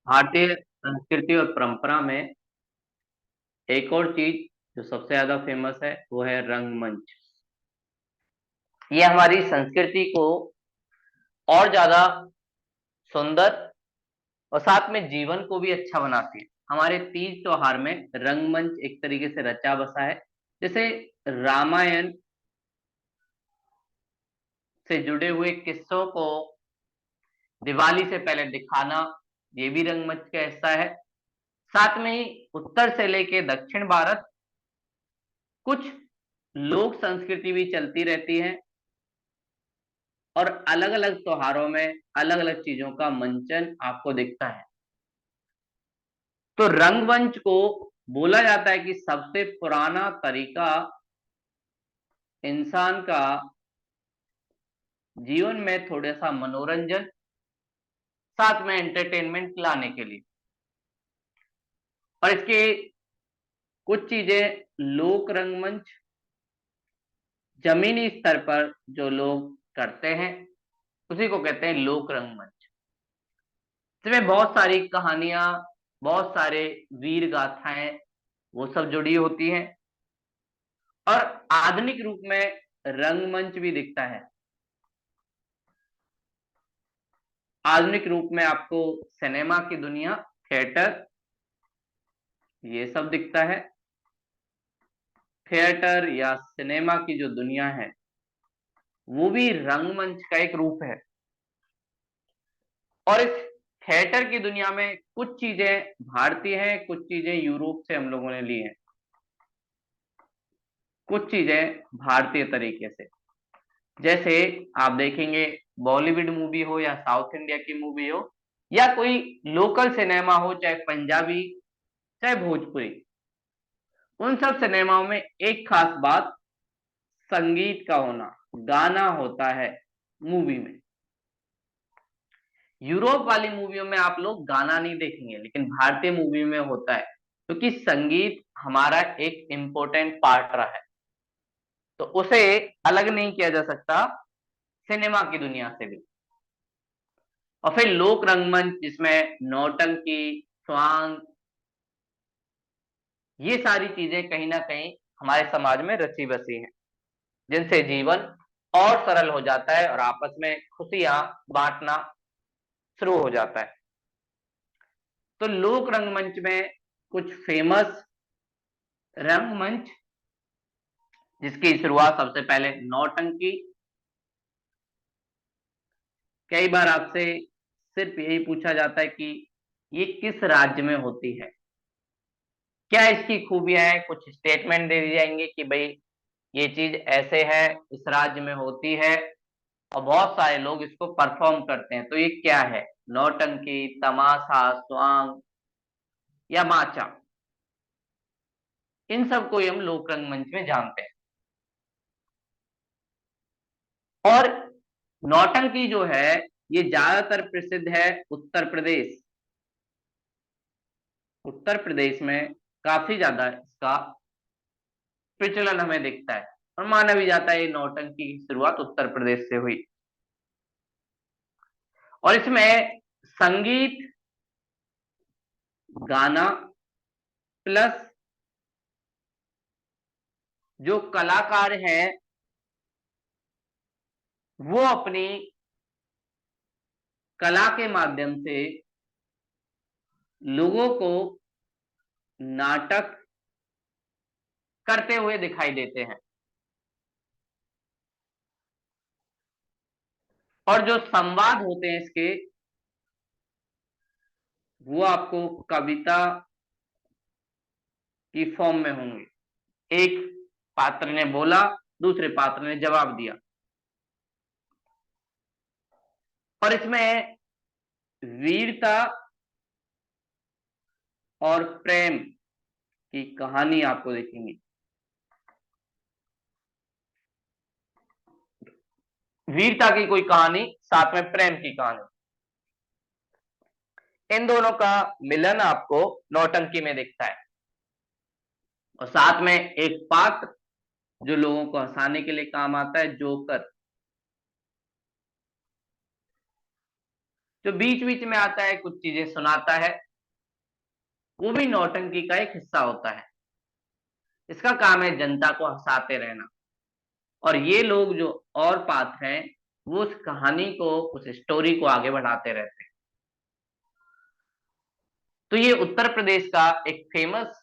भारतीय संस्कृति और परंपरा में एक और चीज जो सबसे ज्यादा फेमस है वो है रंगमंच। ये हमारी संस्कृति को और ज्यादा सुंदर और साथ में जीवन को भी अच्छा बनाती है। हमारे तीज त्योहार में रंगमंच एक तरीके से रचा बसा है। जैसे रामायण से जुड़े हुए किस्सों को दिवाली से पहले दिखाना, ये भी रंगमंच का हिस्सा है। साथ में ही उत्तर से लेके दक्षिण भारत कुछ लोक संस्कृति भी चलती रहती है और अलग अलग त्योहारों में अलग अलग चीजों का मंचन आपको दिखता है। तो रंगमंच को बोला जाता है कि सबसे पुराना तरीका इंसान का जीवन में थोड़ा सा मनोरंजन साथ में एंटरटेनमेंट लाने के लिए। और इसके कुछ चीजें लोक रंगमंच जमीनी स्तर पर जो लोग करते हैं उसी को कहते हैं लोक रंगमंच। इसमें बहुत सारी कहानियां, बहुत सारे वीर गाथाएं वो सब जुड़ी होती हैं। और आधुनिक रूप में रंगमंच भी दिखता है। आधुनिक रूप में आपको सिनेमा की दुनिया, थिएटर, ये सब दिखता है। थिएटर या सिनेमा की जो दुनिया है वो भी रंगमंच का एक रूप है। और इस थिएटर की दुनिया में कुछ चीजें भारतीय हैं, कुछ चीजें यूरोप से हम लोगों ने ली हैं, कुछ चीजें भारतीय तरीके से। जैसे आप देखेंगे बॉलीवुड मूवी हो या साउथ इंडिया की मूवी हो या कोई लोकल सिनेमा हो, चाहे पंजाबी चाहे भोजपुरी, उन सब सिनेमाओं में एक खास बात संगीत का होना, गाना होता है मूवी में। यूरोप वाली मूवियों में आप लोग गाना नहीं देखेंगे, लेकिन भारतीय मूवी में होता है क्योंकि संगीत हमारा एक इंपॉर्टेंट पार्ट रहा है। तो उसे अलग नहीं किया जा सकता सिनेमा की दुनिया से भी। और फिर लोक रंगमंच जिसमें नौटंकी, स्वांग, ये सारी चीजें कहीं ना कहीं हमारे समाज में रची बसी हैं, जिनसे जीवन और सरल हो जाता है और आपस में खुशियां बांटना शुरू हो जाता है। तो लोक रंगमंच में कुछ फेमस रंगमंच, जिसकी शुरुआत सबसे पहले नौटंकी। कई बार आपसे सिर्फ यही पूछा जाता है कि ये किस राज्य में होती है, क्या इसकी खूबियां हैं, कुछ स्टेटमेंट दे दी जाएंगे कि भाई ये चीज ऐसे है, इस राज्य में होती है, और बहुत सारे लोग इसको परफॉर्म करते हैं। तो ये क्या है? नौटंकी, तमाशा, स्वांग या माचा, इन सबको ही हम लोक रंगमंच में जानते हैं। और नौटंकी जो है ये ज्यादातर प्रसिद्ध है उत्तर प्रदेश। उत्तर प्रदेश में काफी ज्यादा इसका प्रचलन हमें दिखता है और माना भी जाता है ये नौटंकी की शुरुआत उत्तर प्रदेश से हुई। और इसमें संगीत, गाना प्लस जो कलाकार हैं वो अपनी कला के माध्यम से लोगों को नाटक करते हुए दिखाई देते हैं। और जो संवाद होते हैं इसके, वो आपको कविता की फॉर्म में होंगे। एक पात्र ने बोला, दूसरे पात्र ने जवाब दिया। और इसमें वीरता और प्रेम की कहानी आपको देखेंगे। वीरता की कोई कहानी, साथ में प्रेम की कहानी, इन दोनों का मिलन आपको नौटंकी में दिखता है। और साथ में एक पात्र जो लोगों को हंसाने के लिए काम आता है, जोकर। जो बीच बीच में आता है, कुछ चीजें सुनाता है, वो भी नौटंकी का एक हिस्सा होता है। इसका काम है जनता को हंसाते रहना। और ये लोग जो और पात्र हैं, वो उस कहानी को, उस स्टोरी को आगे बढ़ाते रहते हैं। तो ये उत्तर प्रदेश का एक फेमस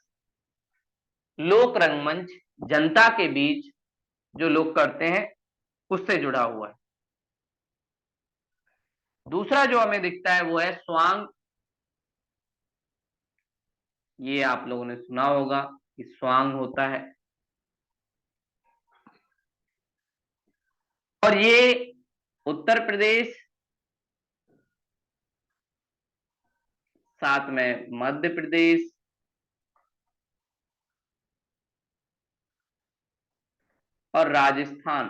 लोक रंगमंच जनता के बीच जो लोग करते हैं, उससे जुड़ा हुआ है। दूसरा जो हमें दिखता है वो है स्वांग। ये आप लोगों ने सुना होगा कि स्वांग होता है, और ये उत्तर प्रदेश, साथ में मध्य प्रदेश और राजस्थान,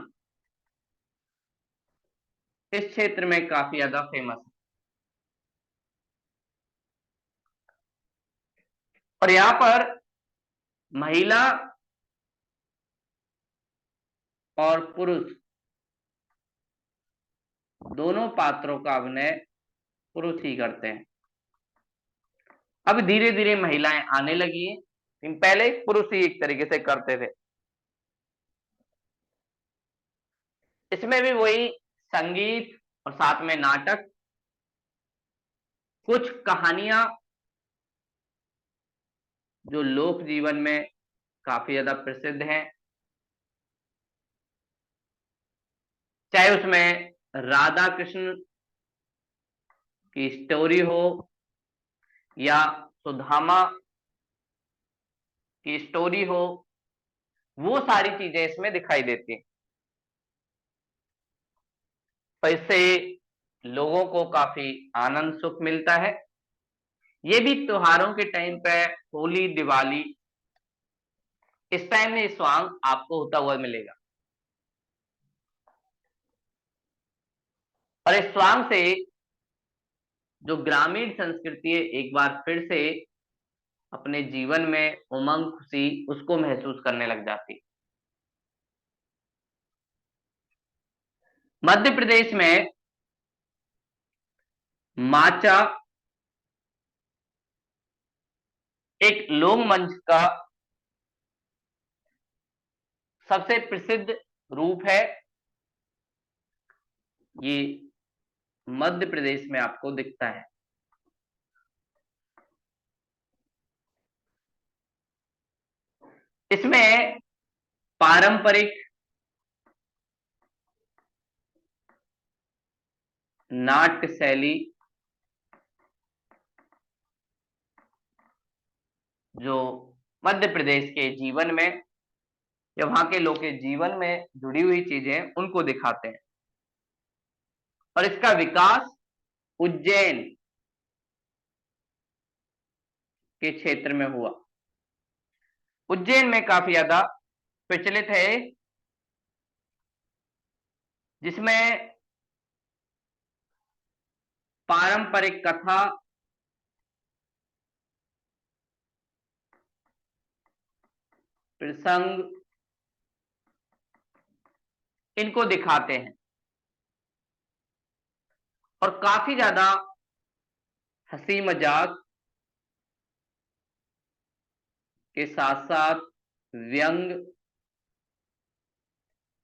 इस क्षेत्र में काफी ज्यादा फेमस है। और यहां पर महिला और पुरुष दोनों पात्रों का अभिनय पुरुष ही करते हैं। अब धीरे धीरे महिलाएं आने लगी हैं, लेकिन पहले पुरुष ही एक तरीके से करते थे। इसमें भी वही संगीत और साथ में नाटक, कुछ कहानियां जो लोक जीवन में काफी ज्यादा प्रसिद्ध हैं, चाहे उसमें राधा कृष्ण की स्टोरी हो या सुदामा की स्टोरी हो, वो सारी चीजें इसमें दिखाई देती हैं। और इससे लोगों को काफी आनंद सुख मिलता है। ये भी त्योहारों के टाइम पे, होली दिवाली, इस टाइम में स्वांग आपको होता हुआ मिलेगा। और इस स्वांग से जो ग्रामीण संस्कृति है, एक बार फिर से अपने जीवन में उमंग, खुशी उसको महसूस करने लग जाती। मध्य प्रदेश में माचा एक लोक मंच का सबसे प्रसिद्ध रूप है। ये मध्य प्रदेश में आपको दिखता है। इसमें पारंपरिक नाट्य शैली जो मध्य प्रदेश के जीवन में या वहां के लोग के जीवन में जुड़ी हुई चीजें, उनको दिखाते हैं। और इसका विकास उज्जैन के क्षेत्र में हुआ। उज्जैन में काफी ज्यादा प्रचलित है, जिसमें पारंपरिक कथा, प्रसंग, इनको दिखाते हैं। और काफी ज्यादा हंसी मजाक के साथ साथ व्यंग,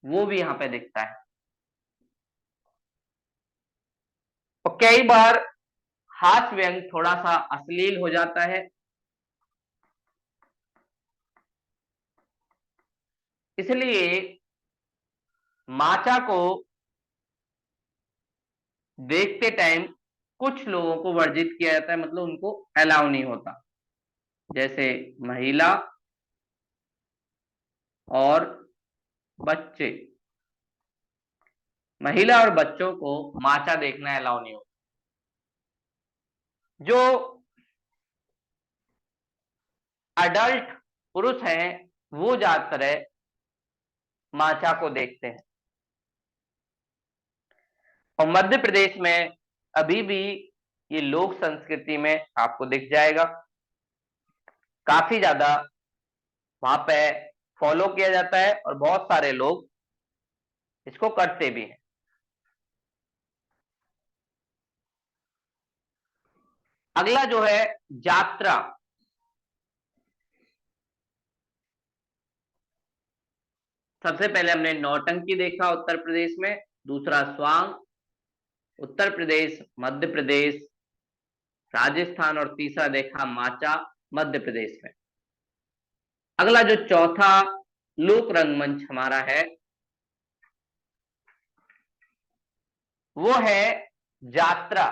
वो भी यहां पे दिखता है। और कई बार हास्य व्यंग थोड़ा सा अश्लील हो जाता है, इसलिए माचा को देखते टाइम कुछ लोगों को वर्जित किया जाता है, मतलब उनको अलाउ नहीं होता, जैसे महिला और बच्चे। महिला और बच्चों को माचा देखना अलाउ नहीं होता। जो अडल्ट पुरुष हैं, वो ज्यादातर माचा को देखते हैं। और मध्य प्रदेश में अभी भी ये लोक संस्कृति में आपको दिख जाएगा, काफी ज्यादा वहां पे फॉलो किया जाता है और बहुत सारे लोग इसको करते भी हैं। अगला जो है यात्रा। सबसे पहले हमने नौटंकी देखा उत्तर प्रदेश में, दूसरा स्वांग उत्तर प्रदेश, मध्य प्रदेश, राजस्थान, और तीसरा देखा माचा मध्य प्रदेश में। अगला जो चौथा लोक रंगमंच हमारा है वो है यात्रा।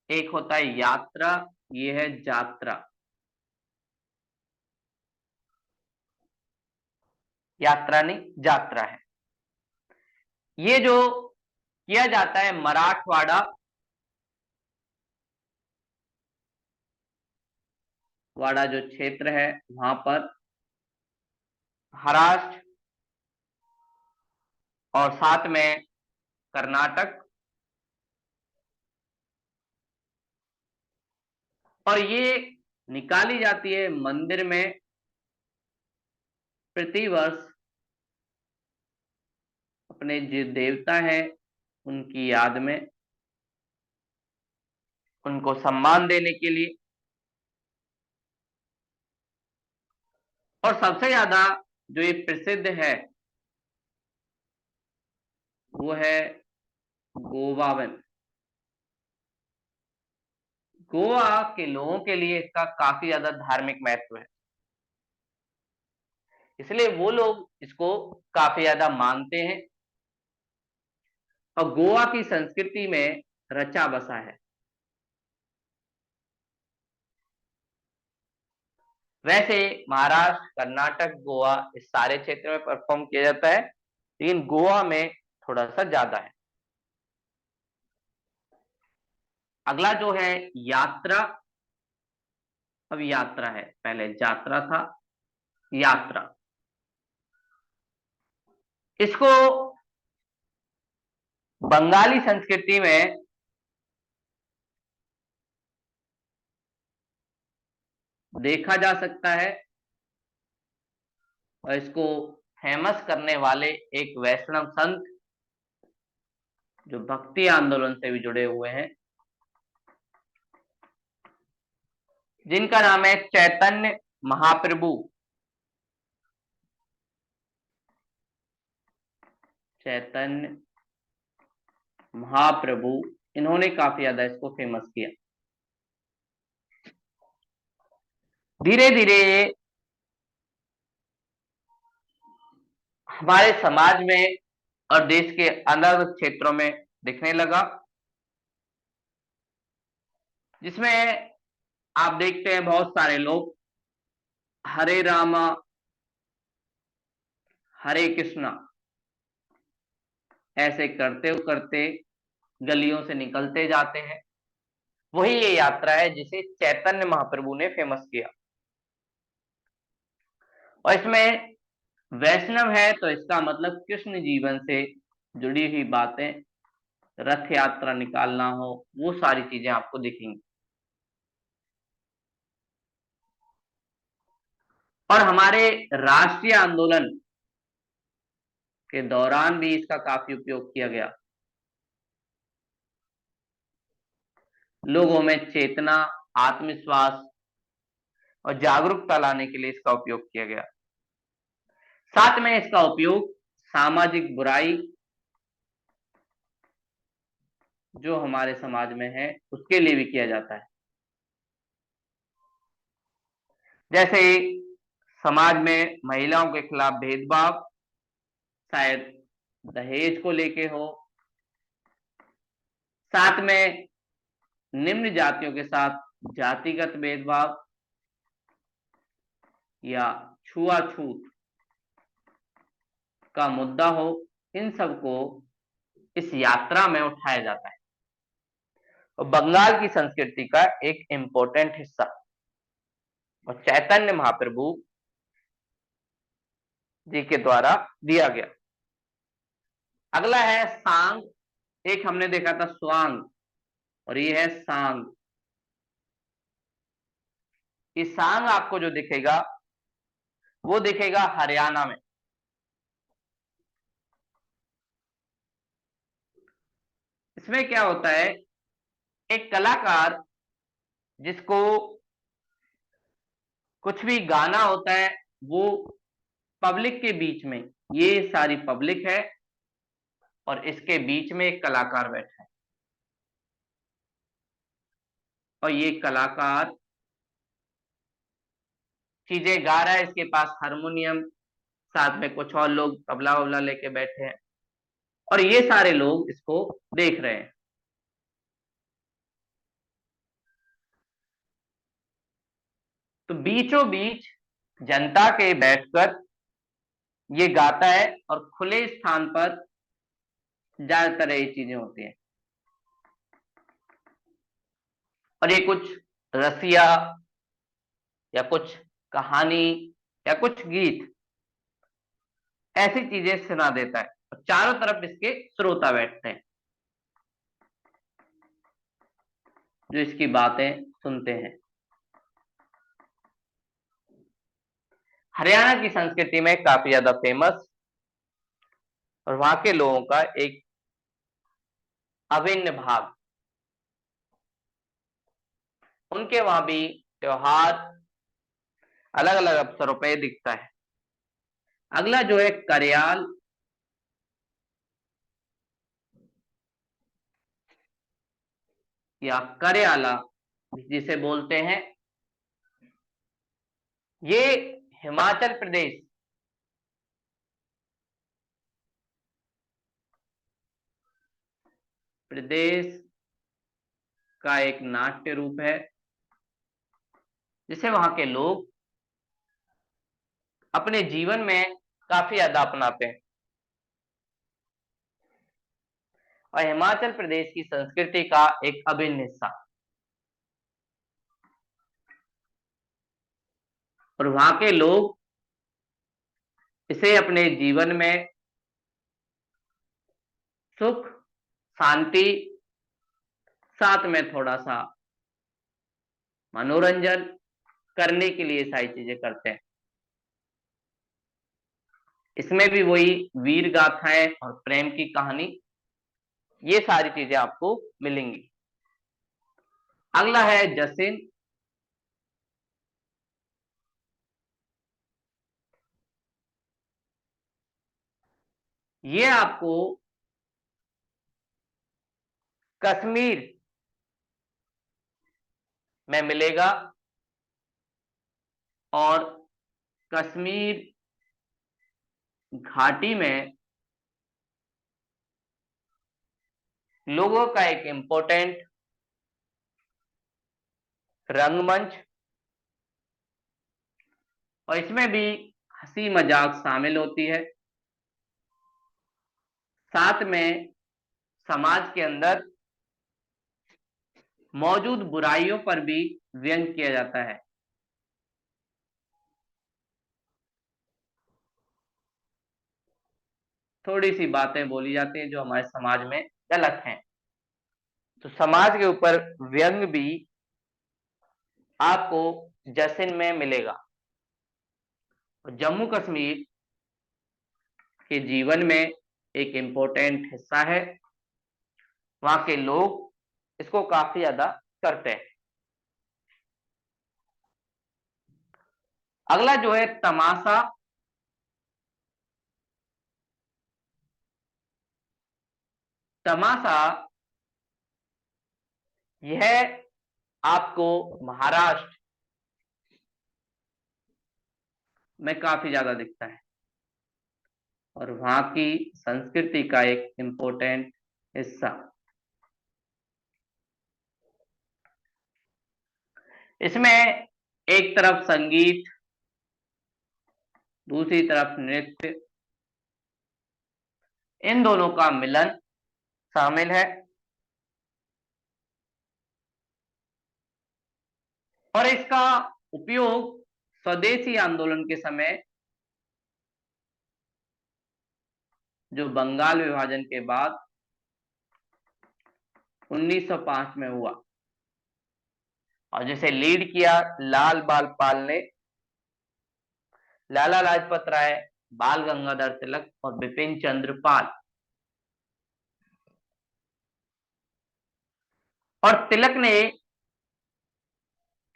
एक होता है यात्रा, ये है यात्रा। यात्रा नहीं, यात्रा है। ये जो किया जाता है मराठवाड़ा, वाड़ा जो क्षेत्र है वहां पर, महाराष्ट्र और साथ में कर्नाटक, और ये निकाली जाती है मंदिर में प्रतिवर्ष, अपने जो देवता हैं उनकी याद में, उनको सम्मान देने के लिए। और सबसे ज्यादा जो ये प्रसिद्ध है वो है गोवावन। गोवा के लोगों के लिए इसका काफी ज्यादा धार्मिक महत्व है, इसलिए वो लोग इसको काफी ज्यादा मानते हैं और गोवा की संस्कृति में रचा बसा है। वैसे महाराष्ट्र, कर्नाटक, गोवा इस सारे क्षेत्र में परफॉर्म किया जाता है, लेकिन गोवा में थोड़ा सा ज्यादा है। अगला जो है यात्रा। अब यात्रा है, पहले यात्रा था, यात्रा। इसको बंगाली संस्कृति में देखा जा सकता है और इसको फेमस करने वाले एक वैष्णव संत जो भक्ति आंदोलन से भी जुड़े हुए हैं, जिनका नाम है चैतन्य महाप्रभु। चैतन्य महाप्रभु, इन्होंने काफी ज्यादा इसको फेमस किया। धीरे धीरे हमारे समाज में और देश के अलग अलग क्षेत्रों में दिखने लगा, जिसमें आप देखते हैं बहुत सारे लोग हरे रामा हरे कृष्णा ऐसे करते करते गलियों से निकलते जाते हैं। वही ये यात्रा है जिसे चैतन्य महाप्रभु ने फेमस किया। और इसमें वैष्णव है तो इसका मतलब कृष्ण जीवन से जुड़ी हुई बातें, रथ यात्रा निकालना हो, वो सारी चीजें आपको दिखेंगी। और हमारे राष्ट्रीय आंदोलन के दौरान भी इसका काफी उपयोग किया गया। लोगों में चेतना, आत्मविश्वास और जागरूकता लाने के लिए इसका उपयोग किया गया। साथ में इसका उपयोग सामाजिक बुराई जो हमारे समाज में है उसके लिए भी किया जाता है। जैसे समाज में महिलाओं के खिलाफ भेदभाव, शायद दहेज को लेके हो, साथ में निम्न जातियों के साथ जातिगत भेदभाव या छुआछूत का मुद्दा हो, इन सबको इस यात्रा में उठाया जाता है और बंगाल की संस्कृति का एक इंपॉर्टेंट हिस्सा और चैतन्य महाप्रभु जी के द्वारा दिया गया। अगला है सांग। एक हमने देखा था स्वांग और ये है सांग। ये सांग आपको जो दिखेगा वो दिखेगा हरियाणा में। इसमें क्या होता है, एक कलाकार जिसको कुछ भी गाना होता है, वो पब्लिक के बीच में, ये सारी पब्लिक है और इसके बीच में एक कलाकार बैठा है और ये कलाकार चीजें गा रहा है। इसके पास हारमोनियम, साथ में कुछ और लोग तबला वबला लेके बैठे हैं और ये सारे लोग इसको देख रहे हैं। तो बीचों बीच जनता के बैठकर ये गाता है और खुले स्थान पर ज्यादातर ये चीजें होती हैं। और ये कुछ रसिया या कुछ कहानी या कुछ गीत, ऐसी चीजें सुना देता है और चारों तरफ इसके श्रोता बैठते हैं जो इसकी बातें सुनते हैं। हरियाणा की संस्कृति में काफी ज्यादा फेमस और वहां के लोगों का एक अभिन्न भाग, उनके वहां भी त्योहार अलग अलग अवसरों पर दिखता है। अगला जो है करयाल, या करयाला जिसे बोलते हैं, ये हिमाचल प्रदेश का एक नाट्य रूप है जिसे वहां के लोग अपने जीवन में काफी ज्यादा अपनाते हैं और हिमाचल प्रदेश की संस्कृति का एक अभिन्न हिस्सा। और वहां के लोग इसे अपने जीवन में सुख, शांति, साथ में थोड़ा सा मनोरंजन करने के लिए सारी चीजें करते हैं। इसमें भी वही वीर गाथाएं और प्रेम की कहानी, ये सारी चीजें आपको मिलेंगी। अगला है जसिन। ये आपको कश्मीर में मिलेगा और कश्मीर घाटी में लोगों का एक इंपॉर्टेंट रंगमंच, और इसमें भी हंसी मजाक शामिल होती है। साथ में समाज के अंदर मौजूद बुराइयों पर भी व्यंग किया जाता है। थोड़ी सी बातें बोली जाती हैं जो हमारे समाज में गलत हैं, तो समाज के ऊपर व्यंग भी आपको जश्न में मिलेगा। और जम्मू कश्मीर के जीवन में एक इम्पोर्टेंट हिस्सा है, वहां के लोग इसको काफी ज्यादा करते हैं। अगला जो है तमाशा। तमाशा यह आपको महाराष्ट्र में काफी ज्यादा दिखता है और वहां की संस्कृति का एक इम्पोर्टेंट हिस्सा। इसमें एक तरफ संगीत, दूसरी तरफ नृत्य, इन दोनों का मिलन शामिल है। और इसका उपयोग स्वदेशी आंदोलन के समय, जो बंगाल विभाजन के बाद 1905 में हुआ और जिसे लीड किया लाल बाल पाल ने, लाला लाजपत राय, बाल गंगाधर तिलक और बिपिन चंद्र पाल। और तिलक ने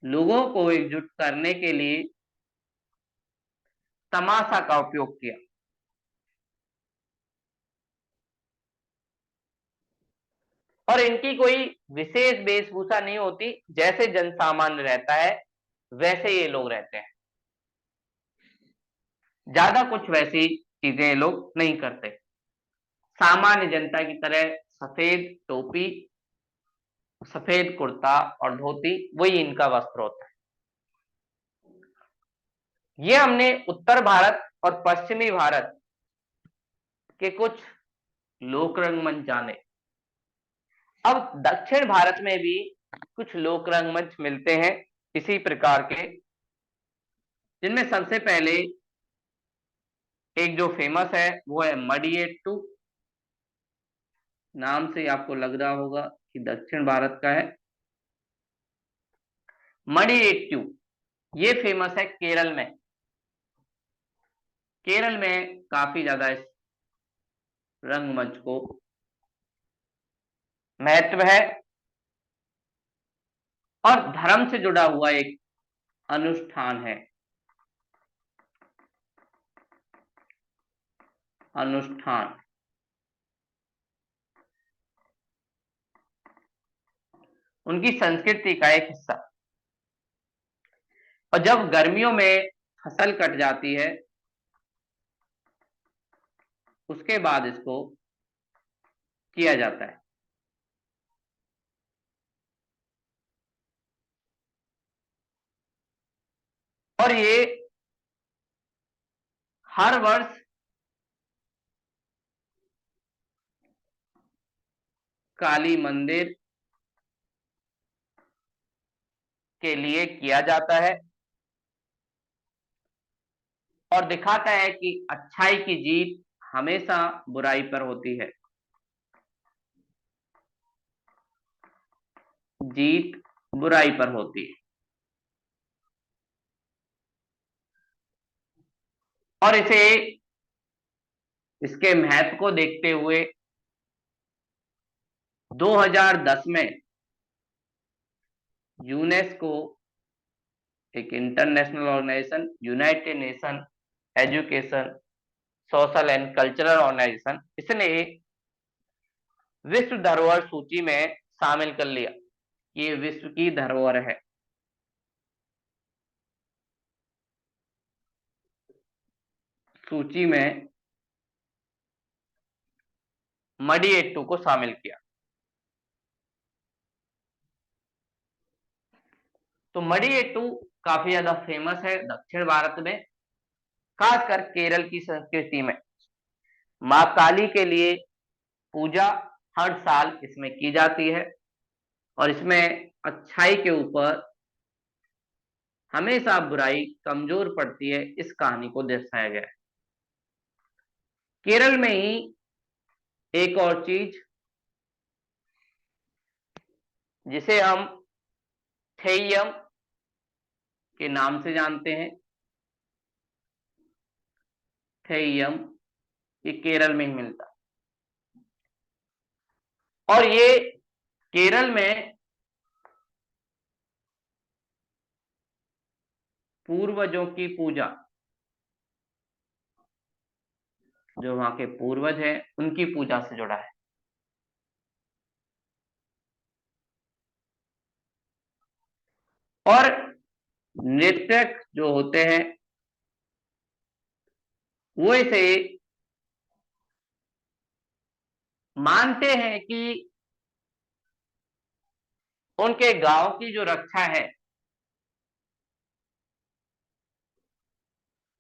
लोगों को एकजुट करने के लिए तमाशा का उपयोग किया। और इनकी कोई विशेष वेशभूषा नहीं होती, जैसे जनसामान्य रहता है वैसे ये लोग रहते हैं, ज्यादा कुछ वैसी चीजें ये लोग नहीं करते। सामान्य जनता की तरह सफेद टोपी, सफेद कुर्ता और धोती, वही इनका वस्त्र होता है। ये हमने उत्तर भारत और पश्चिमी भारत के कुछ लोक रंगमंच जाने। अब दक्षिण भारत में भी कुछ लोक रंगमंच मिलते हैं इसी प्रकार के, जिनमें सबसे पहले एक जो फेमस है वो है मडियाट्टू। नाम से आपको लग रहा होगा कि दक्षिण भारत का है। मडियाट्टू ये फेमस है केरल में। केरल में काफी ज्यादा इस रंगमंच को महत्व है, और धर्म से जुड़ा हुआ एक अनुष्ठान है। अनुष्ठान उनकी संस्कृति का एक हिस्सा। और जब गर्मियों में फसल कट जाती है उसके बाद इसको किया जाता है। और ये हर वर्ष काली मंदिर के लिए किया जाता है, और दिखाता है कि अच्छाई की जीत हमेशा बुराई पर होती है। जीत बुराई पर होती है। और इसके महत्व को देखते हुए 2010 में यूनेस्को, एक international organisation, united nation education social and cultural organisation, इसने विश्व धरोहर सूची में शामिल कर लिया। ये विश्व की धरोहर है। सूची में मडियाट्टू को शामिल किया। तो मडियाट्टू काफी ज्यादा फेमस है दक्षिण भारत में, खासकर केरल की संस्कृति में। मां काली के लिए पूजा हर साल इसमें की जाती है, और इसमें अच्छाई के ऊपर हमेशा बुराई कमजोर पड़ती है, इस कहानी को दर्शाया गया है। केरल में ही एक और चीज जिसे हम थेय्यम के नाम से जानते हैं, थेय्यम, ये केरल में ही मिलता है। और ये केरल में पूर्वजों की पूजा, जो वहां के पूर्वज हैं उनकी पूजा से जुड़ा है। और नृत्यक जो होते हैं वो इसे मानते हैं कि उनके गांव की जो रक्षा है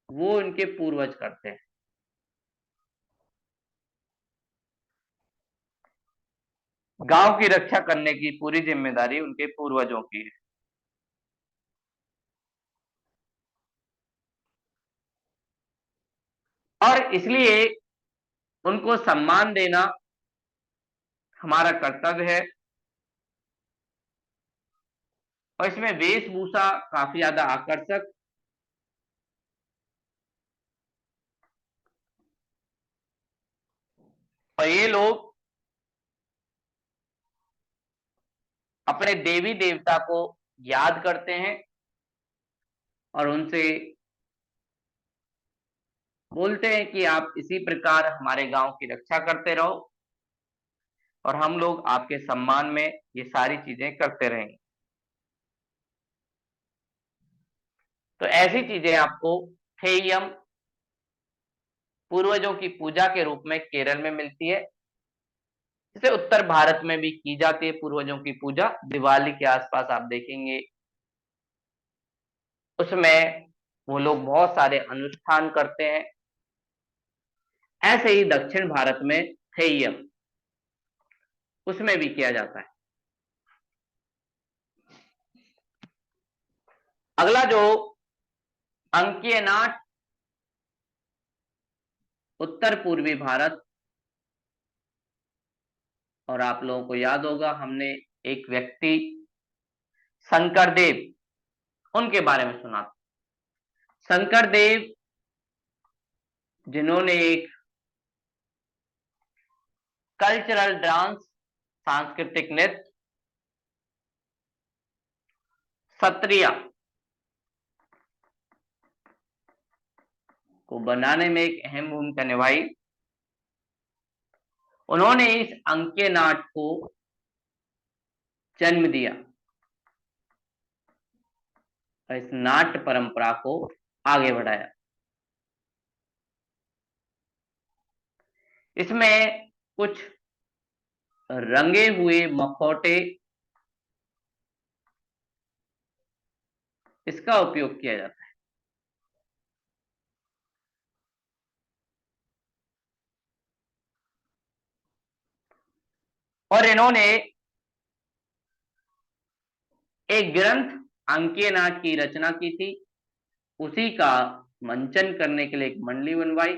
वो उनके पूर्वज करते हैं। गांव की रक्षा करने की पूरी जिम्मेदारी उनके पूर्वजों की है। और इसलिए उनको सम्मान देना हमारा कर्तव्य है। और इसमें वेशभूषा काफी ज्यादा आकर्षक, और ये लोग अपने देवी देवता को याद करते हैं और उनसे बोलते हैं कि आप इसी प्रकार हमारे गांव की रक्षा करते रहो और हम लोग आपके सम्मान में ये सारी चीजें करते रहेंगे। तो ऐसी चीजें आपको थेयम पूर्वजों की पूजा के रूप में केरल में मिलती है। इसे उत्तर भारत में भी की जाती है पूर्वजों की पूजा। दिवाली के आसपास आप देखेंगे उसमें वो लोग बहुत सारे अनुष्ठान करते हैं। ऐसे ही दक्षिण भारत में थेयम उसमें भी किया जाता है। अगला जो अंकीय नाट उत्तर पूर्वी भारत, और आप लोगों को याद होगा हमने एक व्यक्ति शंकर देव उनके बारे में सुना था। शंकर देव जिन्होंने एक कल्चरल डांस सांस्कृतिक नृत्य सत्रिया को बनाने में एक अहम भूमिका निभाई। उन्होंने इस अंकीय नाट को जन्म दिया और इस नाट्य परंपरा को आगे बढ़ाया। इसमें कुछ रंगे हुए मखौटे इसका उपयोग किया जाता है। और इन्होंने एक ग्रंथ अंकीय नाट की रचना की थी। उसी का मंचन करने के लिए एक मंडली बनवाई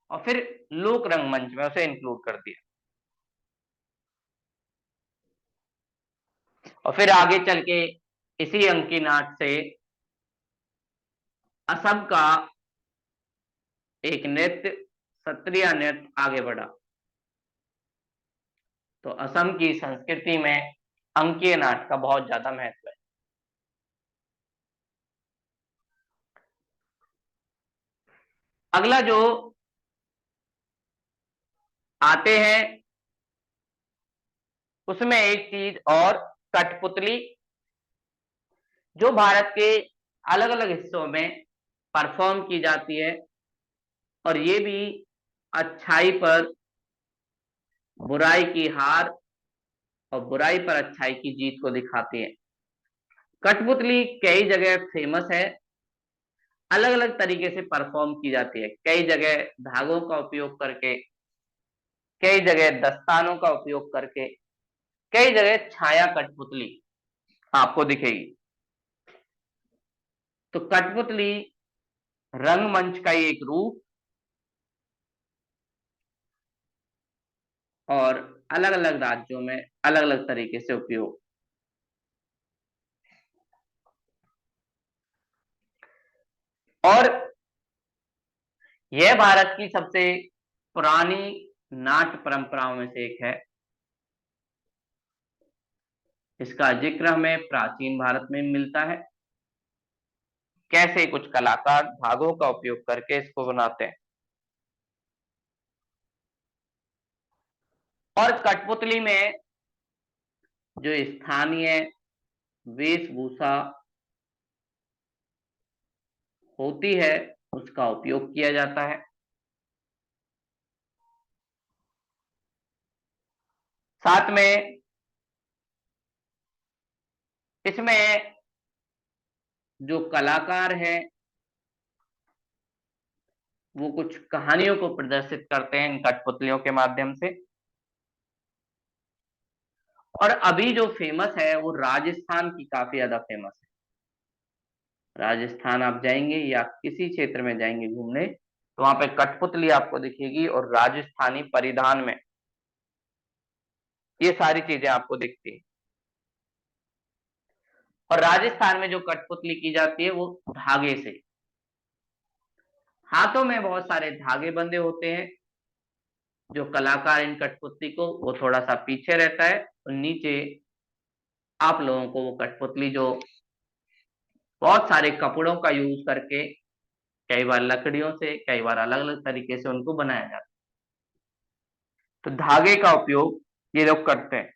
और फिर लोक रंगमंच में उसे इंक्लूड कर दिया। और फिर आगे चल के इसी अंकीय नाट से असम का एक नृत्य सत्रिया नृत्य आगे बढ़ा। तो असम की संस्कृति में अंकीय नाट का बहुत ज्यादा महत्व है। अगला जो आते हैं उसमें एक चीज और, कठपुतली, जो भारत के अलग अलग हिस्सों में परफॉर्म की जाती है और ये भी अच्छाई पर बुराई की हार और बुराई पर अच्छाई की जीत को दिखाती है। कठपुतली कई जगह फेमस है, अलग अलग तरीके से परफॉर्म की जाती है। कई जगह धागों का उपयोग करके, कई जगह दस्तानों का उपयोग करके, कई जगह छाया कठपुतली आपको दिखेगी। तो कठपुतली रंगमंच का ही एक रूप और अलग अलग राज्यों में अलग अलग तरीके से उपयोग। और यह भारत की सबसे पुरानी नाट्य परंपराओं में से एक है। इसका जिक्र हमें प्राचीन भारत में मिलता है, कैसे कुछ कलाकार धागों का उपयोग करके इसको बनाते हैं। और कठपुतली में जो स्थानीय वेशभूषा होती है उसका उपयोग किया जाता है। साथ में इसमें जो कलाकार हैं वो कुछ कहानियों को प्रदर्शित करते हैं इन कठपुतलियों के माध्यम से। और अभी जो फेमस है वो राजस्थान की काफी ज्यादा फेमस है। राजस्थान आप जाएंगे या किसी क्षेत्र में जाएंगे घूमने तो वहां पे कठपुतली आपको दिखेगी और राजस्थानी परिधान में ये सारी चीजें आपको दिखती है। और राजस्थान में जो कठपुतली की जाती है वो धागे से, हाथों में बहुत सारे धागे बंधे होते हैं। जो कलाकार इन कठपुतली को, वो थोड़ा सा पीछे रहता है और नीचे आप लोगों को वो कठपुतली जो बहुत सारे कपड़ों का यूज करके, कई बार लकड़ियों से, कई बार अलग अलग तरीके से उनको बनाया जाता है, तो धागे का उपयोग ये लोग करते हैं।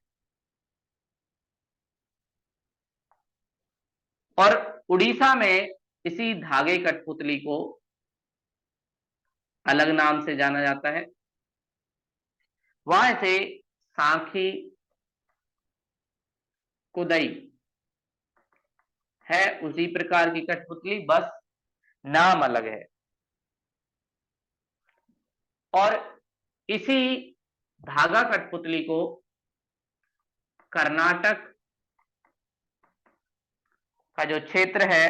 और उड़ीसा में इसी धागे कठपुतली को अलग नाम से जाना जाता है। वहां से सांखी कुदई है उसी प्रकार की कठपुतली, बस नाम अलग है। और इसी धागा कठपुतली को कर्नाटक का जो क्षेत्र है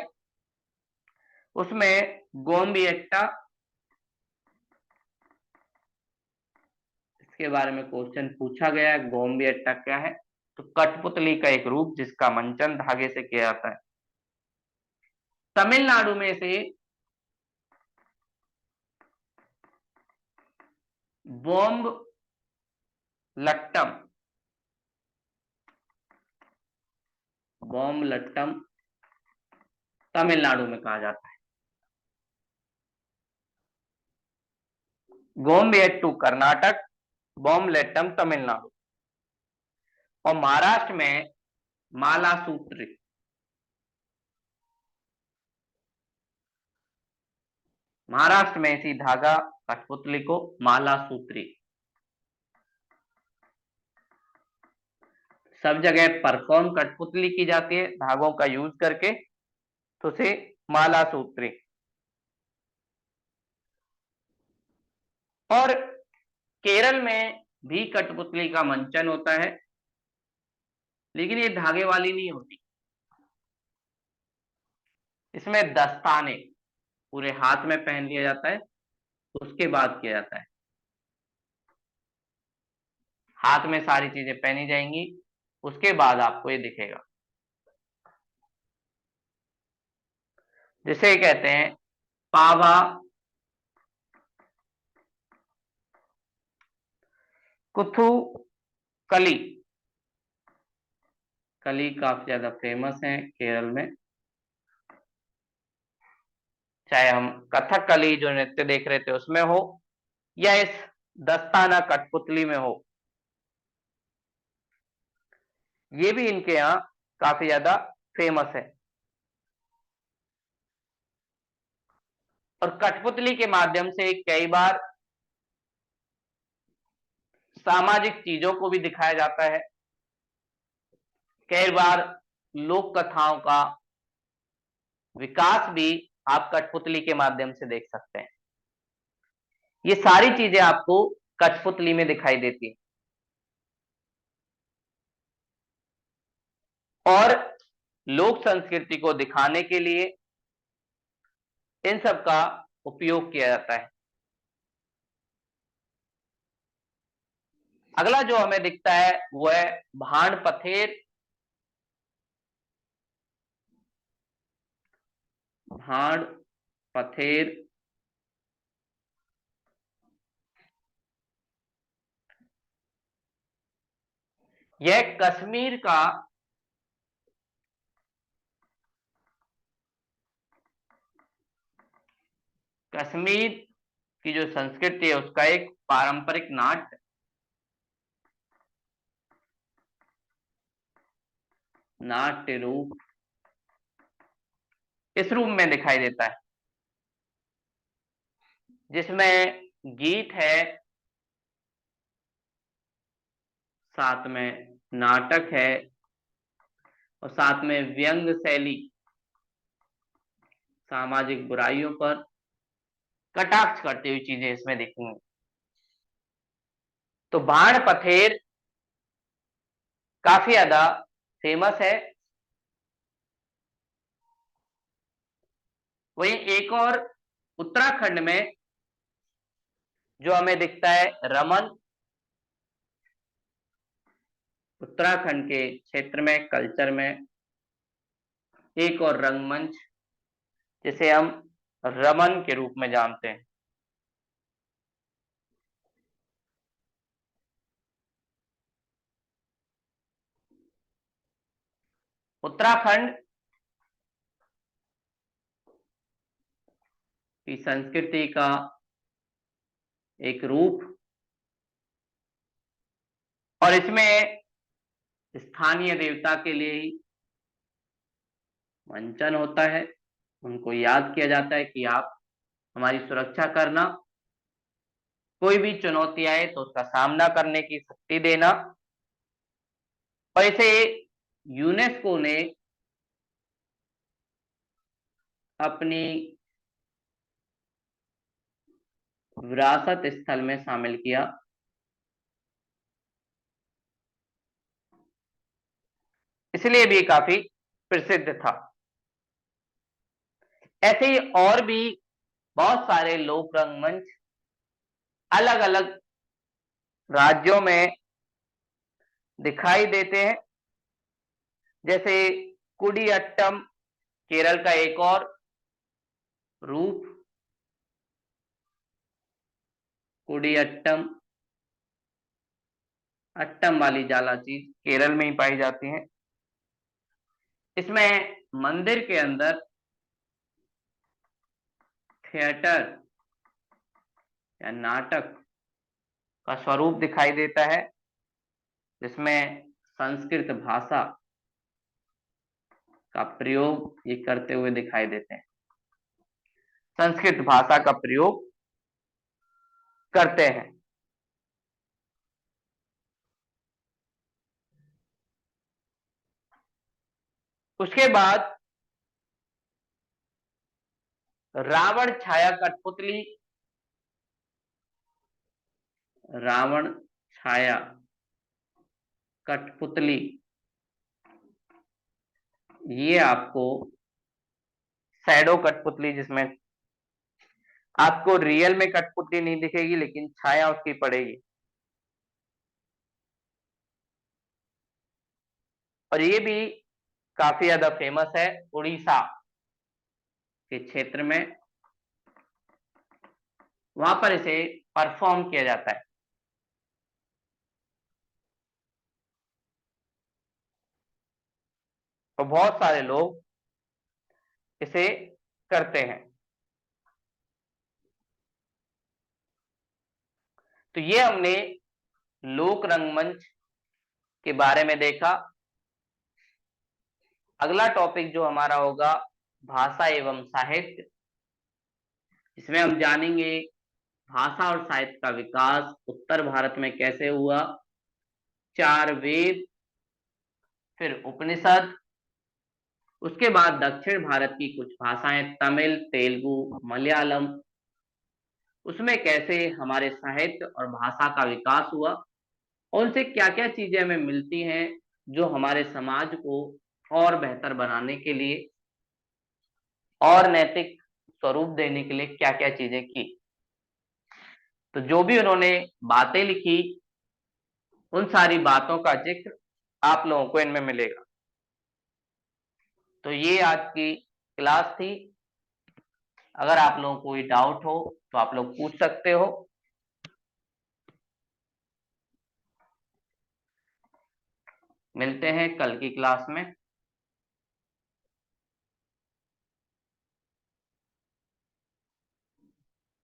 उसमें गोम्बियट्टा, इसके बारे में क्वेश्चन पूछा गया है, गोम्बियट्टा क्या है, तो कठपुतली का एक रूप जिसका मंचन धागे से किया जाता है। तमिलनाडु में से बोम्ब लट्टम, बॉम्ब लट्टम तमिलनाडु में कहा जाता है। गोम्बियट्टू कर्नाटक, बॉम्ब लट्टम तमिलनाडु। और महाराष्ट्र में माला सूत्र, महाराष्ट्र में इसी धागा कठपुतली को माला सूत्री, सब जगह परफॉर्म कठपुतली की जाती है धागों का यूज करके, तो उसे माला सूत्री। और केरल में भी कठपुतली का मंचन होता है, लेकिन ये धागे वाली नहीं होती, इसमें दस्ताने पूरे हाथ में पहन लिया जाता है, उसके बाद किया जाता है। हाथ में सारी चीजें पहनी जाएंगी, उसके बाद आपको ये दिखेगा, जिसे कहते हैं पावा कुथु कली। कली काफी ज्यादा फेमस है केरल में, चाहे हम कथकली जो नृत्य देख रहे थे उसमें हो या इस दस्ताना कठपुतली में हो, ये भी इनके यहाँ काफी ज्यादा फेमस है। और कठपुतली के माध्यम से कई बार सामाजिक चीजों को भी दिखाया जाता है, कई बार लोक कथाओं का विकास भी आप कठपुतली के माध्यम से देख सकते हैं। ये सारी चीजें आपको कठपुतली में दिखाई देती हैं। और लोक संस्कृति को दिखाने के लिए इन सब का उपयोग किया जाता है। अगला जो हमें दिखता है वो है भाण पथेर। भाण पथेर यह कश्मीर का कश्मीर की जो संस्कृति है उसका एक पारंपरिक नाट्य रूप इस रूप में दिखाई देता है, जिसमें गीत है, साथ में नाटक है, और साथ में व्यंग शैली, सामाजिक बुराइयों पर कटाक्ष करती हुई चीजें इसमें दिखेंगी। तो बाण पथेर काफी ज्यादा फेमस है। वहीं एक और उत्तराखंड में जो हमें दिखता है रमन, उत्तराखंड के क्षेत्र में कल्चर में एक और रंगमंच जिसे हम रमन के रूप में जानते हैं। उत्तराखंड की संस्कृति का एक रूप, और इसमें स्थानीय देवता के लिए ही मंचन होता है। उनको याद किया जाता है कि आप हमारी सुरक्षा करना, कोई भी चुनौती आए तो उसका सामना करने की शक्ति देना। और इसे यूनेस्को ने अपनी विरासत स्थल में शामिल किया। इसलिए भी काफी प्रसिद्ध था। ऐसे ही और भी बहुत सारे लोक रंगमंच अलग अलग राज्यों में दिखाई देते हैं। जैसे कुडियाट्टम केरल का एक और रूप, कुडियाट्टम, अट्टम वाली जाला चीज केरल में ही पाई जाती है। इसमें मंदिर के अंदर थिएटर या नाटक का स्वरूप दिखाई देता है, जिसमें संस्कृत भाषा का प्रयोग ये करते हुए दिखाई देते हैं, संस्कृत भाषा का प्रयोग करते हैं। उसके बाद रावण छाया कठपुतली, रावण छाया कठपुतली, ये आपको शैडो कठपुतली, जिसमें आपको रियल में कठपुतली नहीं दिखेगी लेकिन छाया उसकी पड़ेगी। और ये भी काफी ज्यादा फेमस है उड़ीसा के क्षेत्र में, वहां पर इसे परफॉर्म किया जाता है। तो बहुत सारे लोग इसे करते हैं। तो ये हमने लोक रंगमंच के बारे में देखा। अगला टॉपिक जो हमारा होगा भाषा एवं साहित्य। इसमें हम जानेंगे भाषा और साहित्य का विकास उत्तर भारत में कैसे हुआ, चार वेद, फिर उपनिषद, उसके बाद दक्षिण भारत की कुछ भाषाएं तमिल, तेलुगु, मलयालम, उसमें कैसे हमारे साहित्य और भाषा का विकास हुआ, और उनसे क्या क्या चीजें हमें मिलती हैं जो हमारे समाज को और बेहतर बनाने के लिए और नैतिक स्वरूप देने के लिए क्या क्या चीजें की। तो जो भी उन्होंने बातें लिखी, उन सारी बातों का जिक्र आप लोगों को इनमें मिलेगा। तो ये आज की क्लास थी। अगर आप लोगों को कोई डाउट हो तो आप लोग पूछ सकते हो। मिलते हैं कल की क्लास में।